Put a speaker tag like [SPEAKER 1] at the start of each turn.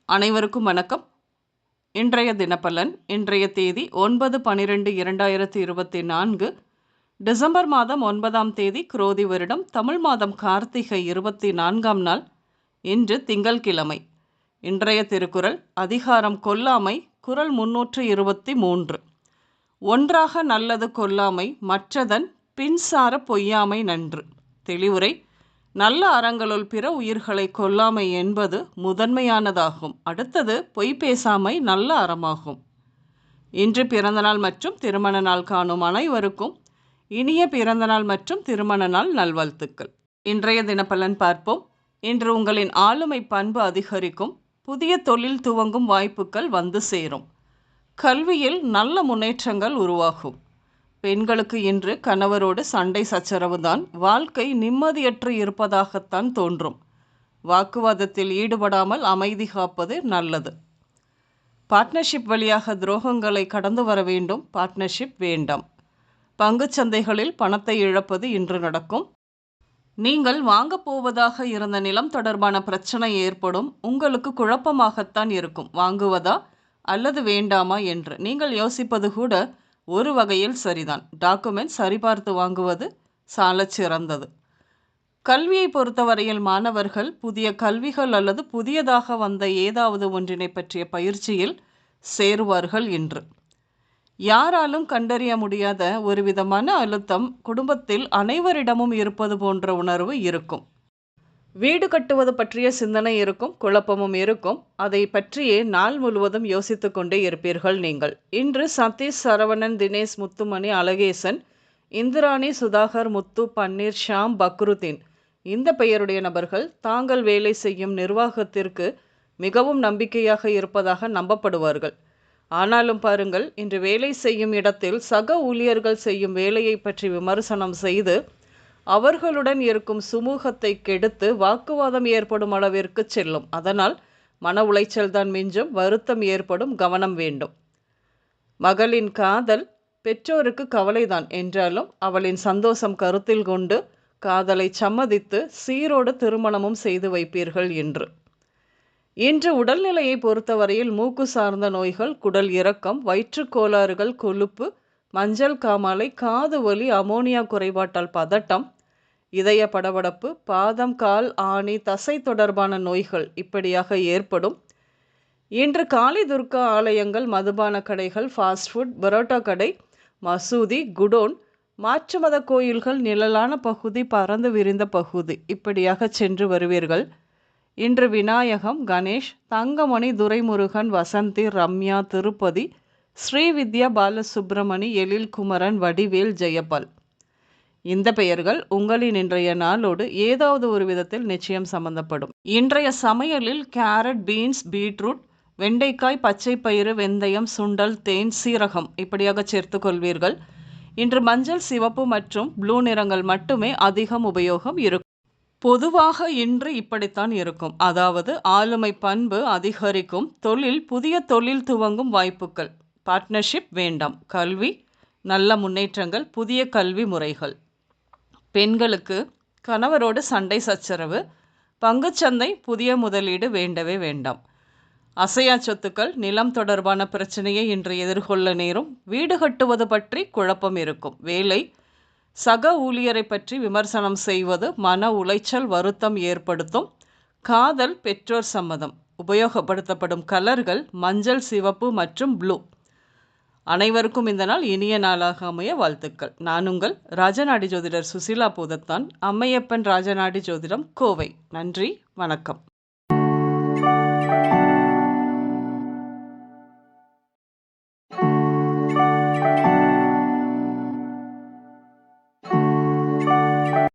[SPEAKER 1] அனைவருக்கும் வணக்கம். இன்றைய தினப்பலன். இன்றைய தேதி 9/12/2024 டிசம்பர் மாதம் 9ஆம் தேதி குரோதி வருடம் தமிழ் மாதம் கார்த்திகை 24ஆம் நாள். இன்று திங்கள்கிழமை. இன்றைய திருக்குறள் அதிகாரம் கொல்லாமை, குறள் 323. ஒன்றாக நல்லது கொல்லாமை, மற்றதன் பின்சார பொய்யாமை நன்று. தெளிவுரை: நல்ல அறங்களுள் பிற உயிர்களை கொல்லாமை என்பது முதன்மையானதாகும். அடுத்தது பொய் பேசாமை நல்ல அறமாகும். இன்று பிறந்தநாள் மற்றும் திருமண நாள் காணும் அனைவருக்கும் இனிய பிறந்தநாள் மற்றும் திருமண நாள் நல்வாழ்த்துக்கள். இன்றைய தினப்பலன் பார்ப்போம். இன்று உங்களின் ஆளுமை பண்பு அதிகரிக்கும். புதிய தொழில் துவங்கும் வாய்ப்புகள் வந்து சேரும். கல்வியில் நல்ல முன்னேற்றங்கள் உருவாகும். பெண்களுக்கு இன்று கணவரோடு சண்டை சச்சரவு தான். வாழ்க்கை நிம்மதியற்று இருப்பதாகத்தான் தோன்றும். வாக்குவாதத்தில் ஈடுபடாமல் அமைதி காப்பது நல்லது. பார்ட்னர்ஷிப் வழியாக துரோகங்களை கடந்து வர வேண்டும். பார்ட்னர்ஷிப் வேண்டாம். பங்குச்சந்தைகளில் பணத்தை இழப்பது இன்று நடக்கும். நீங்கள் வாங்கப் போவதாக இருந்த நிலம் தொடர்பான பிரச்சனை ஏற்படும். உங்களுக்கு குழப்பமாகத்தான் இருக்கும். வாங்குவதா அல்லது வேண்டாமா என்று நீங்கள் யோசிப்பது கூட ஒரு வகையில் சரிதான். டாக்குமெண்ட் சரிபார்த்து வாங்குவது சாலச் சிறந்தது. கல்வியை பொறுத்தவரையில் மாணவர்கள் புதிய கல்விகள் அல்லது புதியதாக வந்த ஏதாவது ஒன்றினை பற்றிய பயிற்சியில் சேருவார்கள். இன்று யாராலும் கண்டறிய முடியாத ஒரு விதமான அழுத்தம் குடும்பத்தில் அனைவரிடமும் இருப்பது போன்ற உணர்வு இருக்கும். வீடு கட்டுவது பற்றிய சிந்தனை இருக்கும். குழப்பமும் இருக்கும். அதை பற்றியே நாள் முழுவதும் யோசித்து கொண்டே இருப்பீர்கள் நீங்கள். இன்று சதீஷ், சரவணன், தினேஷ், முத்துமணி, அழகேசன், இந்திராணி, சுதாகர், முத்து, பன்னீர், ஷாம், பக்ருதீன் இந்த பெயருடைய நபர்கள் தாங்கள் வேலை செய்யும் நிர்வாகத்திற்கு மிகவும் நம்பிக்கையாக இருப்பதாக நம்பப்படுவார்கள். ஆனாலும் பாருங்கள், இன்று வேலை செய்யும் இடத்தில் சக ஊழியர்கள் செய்யும் வேலையை பற்றி விமர்சனம் செய்து அவர்களுடன் இருக்கும் சுமூகத்தை கெடுத்து வாக்குவாதம் ஏற்படும் அளவிற்கு செல்லும். அதனால் மன உளைச்சல் தான் மிஞ்சும். வருத்தம் ஏற்படும். கவனம் வேண்டும். மகளின் காதல் பெற்றோருக்கு கவலைதான் என்றாலும் அவளின் சந்தோஷம் கருத்தில் கொண்டு காதலை சம்மதித்து சீரோடு திருமணமும் செய்து வைப்பீர்கள். இன்று உடல்நிலையை பொறுத்தவரையில் மூக்கு சார்ந்த நோய்கள், குடல் இறக்கம், வயிற்றுக்கோளாறுகள், கொழுப்பு, மஞ்சள் காமாலை, காது வலி, அமோனியா குறைபாட்டால் பதட்டம், இதய படபடப்பு, பாதம், கால், ஆணி, தசை தொடர்பான நோய்கள் இப்படியாக ஏற்படும். இன்று காளி துர்கா ஆலயங்கள், மதுபான கடைகள், ஃபாஸ்ட் ஃபுட், பரோட்டா கடை, மசூதி, குடோன், மாற்று மத கோயில்கள், நிழலான பகுதி, பறந்து விரிந்த பகுதி இப்படியாக சென்று வருவீர்கள். இன்று விநாயகம், கணேஷ், தங்கமணி, துரைமுருகன், வசந்தி, ரம்யா, திருப்பதி, ஸ்ரீவித்யா, பாலசுப்ரமணி, எழில் குமரன், வடிவேல், ஜெயபால் இந்த பெயர்கள் உங்களின் இன்றைய நாளோடு ஏதாவது ஒரு விதத்தில் நிச்சயம் சம்பந்தப்படும். இன்றைய சமையலில் கேரட், பீன்ஸ், பீட்ரூட், வெண்டைக்காய், பச்சை பயிறு, வெந்தயம், சுண்டல், தேன், சீரகம் இப்படியாக சேர்த்து கொள்வீர்கள். இன்று மஞ்சள், சிவப்பு மற்றும் ப்ளூ நிறங்கள் மட்டுமே அதிகம் உபயோகம் இருக்கும். பொதுவாக இன்று இப்படித்தான் இருக்கும். அதாவது ஆளுமை பண்பு அதிகரிக்கும். தொழில், புதிய தொழில் துவங்கும் வாய்ப்புகள். பார்ட்னர்ஷிப் வேண்டாம். கல்வி நல்ல முன்னேற்றங்கள். புதிய கல்வி முறைகள். பெண்களுக்கு கணவரோடு சண்டை சச்சரவு. பங்குச்சந்தை, புதிய முதலீடு வேண்டவே வேண்டாம். அசையா சொத்துக்கள், நிலம் தொடர்பான பிரச்சனையை இன்று எதிர்கொள்ள நேரும். வீடு கட்டுவது பற்றி குழப்பம் இருக்கும். வேலை, சக ஊழியரை பற்றி விமர்சனம் செய்வது மன உளைச்சல், வருத்தம் ஏற்படுத்தும். காதல், பெற்றோர் சம்மதம். உபயோகப்படுத்தப்படும் கலர்கள் மஞ்சள், சிவப்பு மற்றும் ப்ளூ. அனைவருக்கும் இந்த நாள் இனிய நாளாக அமைய வாழ்த்துக்கள். நான் உங்கள் ராஜநாடி ஜோதிடர் சுசிலா பூதத்தான். அம்மையப்பன் ராஜநாடி ஜோதிடம், கோவை. நன்றி, வணக்கம்.